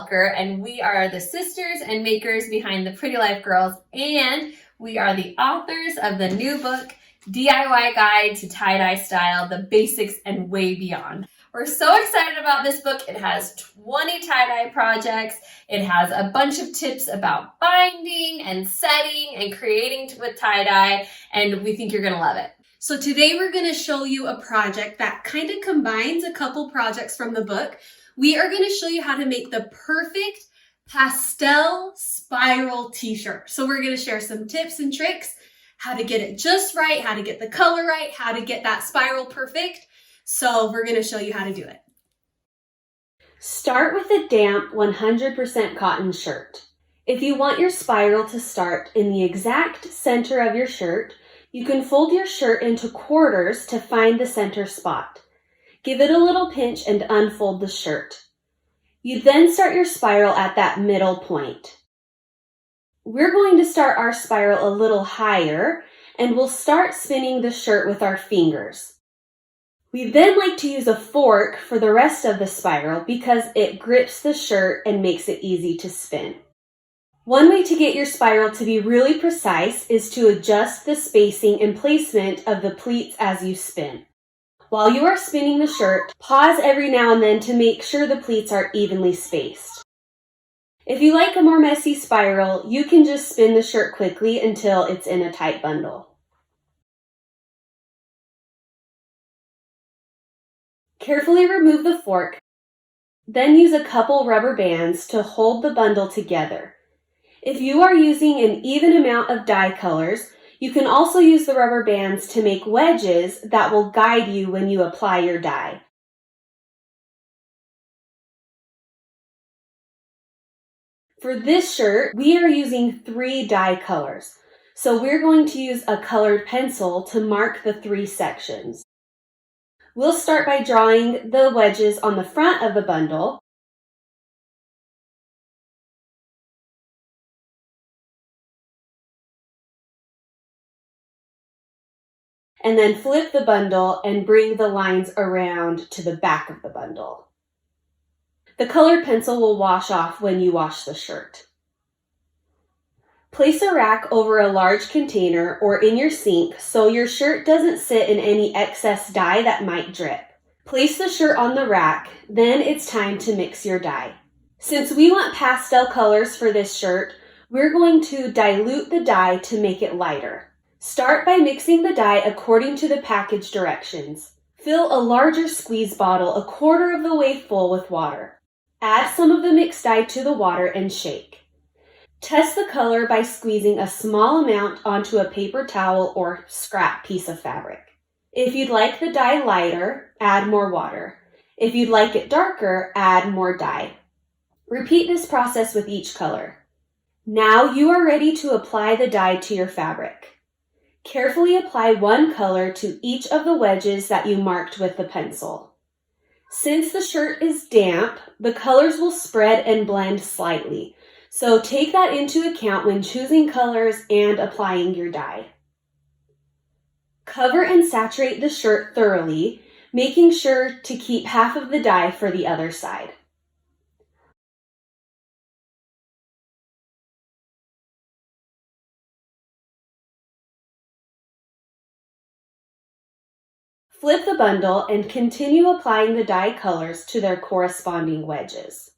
Walker, and we are the sisters and makers behind the Pretty Life Girls, and we are the authors of the new book, DIY Guide to Tie-Dye Style, The Basics and Way Beyond. We're so excited about this book. It has 20 tie-dye projects. It has a bunch of tips about binding and setting and creating with tie-dye, and we think you're gonna love it. So today we're going to show you a project that kind of combines a couple projects from the book. We are going to show you how to make the perfect pastel spiral t-shirt. So we're going to share some tips and tricks, how to get it just right, how to get the color right, how to get that spiral perfect. So we're going to show you how to do it. Start with a damp 100% cotton shirt. If you want your spiral to start in the exact center of your shirt, you can fold your shirt into quarters to find the center spot. Give it a little pinch and unfold the shirt. You then start your spiral at that middle point. We're going to start our spiral a little higher, and we'll start spinning the shirt with our fingers. We then like to use a fork for the rest of the spiral because it grips the shirt and makes it easy to spin. One way to get your spiral to be really precise is to adjust the spacing and placement of the pleats as you spin. While you are spinning the shirt, pause every now and then to make sure the pleats are evenly spaced. If you like a more messy spiral, you can just spin the shirt quickly until it's in a tight bundle. Carefully remove the fork, then use a couple rubber bands to hold the bundle together. If you are using an even amount of dye colors, you can also use the rubber bands to make wedges that will guide you when you apply your dye. For this shirt, we are using 3 dye colors, so we're going to use a colored pencil to mark the 3 sections. We'll start by drawing the wedges on the front of the bundle. And then flip the bundle and bring the lines around to the back of the bundle. The colored pencil will wash off when you wash the shirt. Place a rack over a large container or in your sink so your shirt doesn't sit in any excess dye that might drip. Place the shirt on the rack, then it's time to mix your dye. Since we want pastel colors for this shirt, we're going to dilute the dye to make it lighter. Start by mixing the dye according to the package directions. Fill a larger squeeze bottle a quarter of the way full with water. Add some of the mixed dye to the water and shake. Test the color by squeezing a small amount onto a paper towel or scrap piece of fabric. If you'd like the dye lighter, add more water. If you'd like it darker, add more dye. Repeat this process with each color. Now you are ready to apply the dye to your fabric. Carefully apply one color to each of the wedges that you marked with the pencil. Since the shirt is damp, the colors will spread and blend slightly, so take that into account when choosing colors and applying your dye. Cover and saturate the shirt thoroughly, making sure to keep half of the dye for the other side. Flip the bundle and continue applying the dye colors to their corresponding wedges.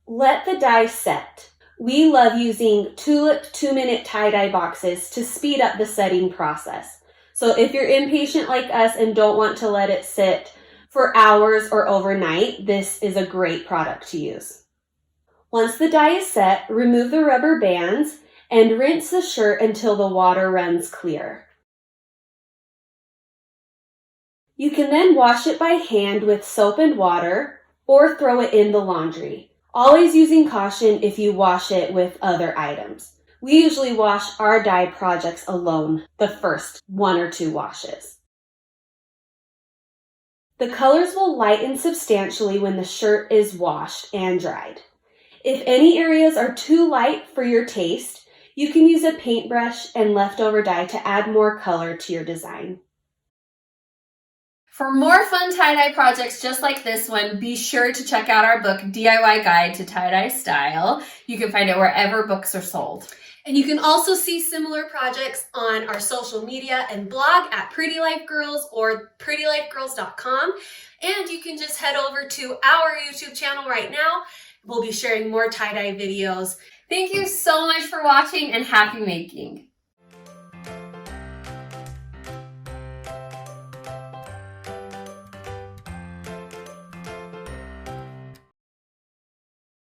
Let the dye set. We love using tulip 2-minute tie-dye boxes to speed up the setting process. So if you're impatient like us and don't want to let it sit for hours or overnight, this is a great product to use. Once the dye is set, remove the rubber bands and rinse the shirt until the water runs clear. You can then wash it by hand with soap and water or throw it in the laundry. Always using caution if you wash it with other items. We usually wash our dye projects alone the first 1 or 2 washes. The colors will lighten substantially when the shirt is washed and dried. If any areas are too light for your taste, you can use a paintbrush and leftover dye to add more color to your design. For more fun tie-dye projects just like this one, be sure to check out our book, DIY Guide to Tie-Dye Style. You can find it wherever books are sold. And you can also see similar projects on our social media and blog at PrettyLifeGirls or PrettyLifeGirls.com. And you can just head over to our YouTube channel right now. We'll be sharing more tie-dye videos. Thank you so much for watching and happy making.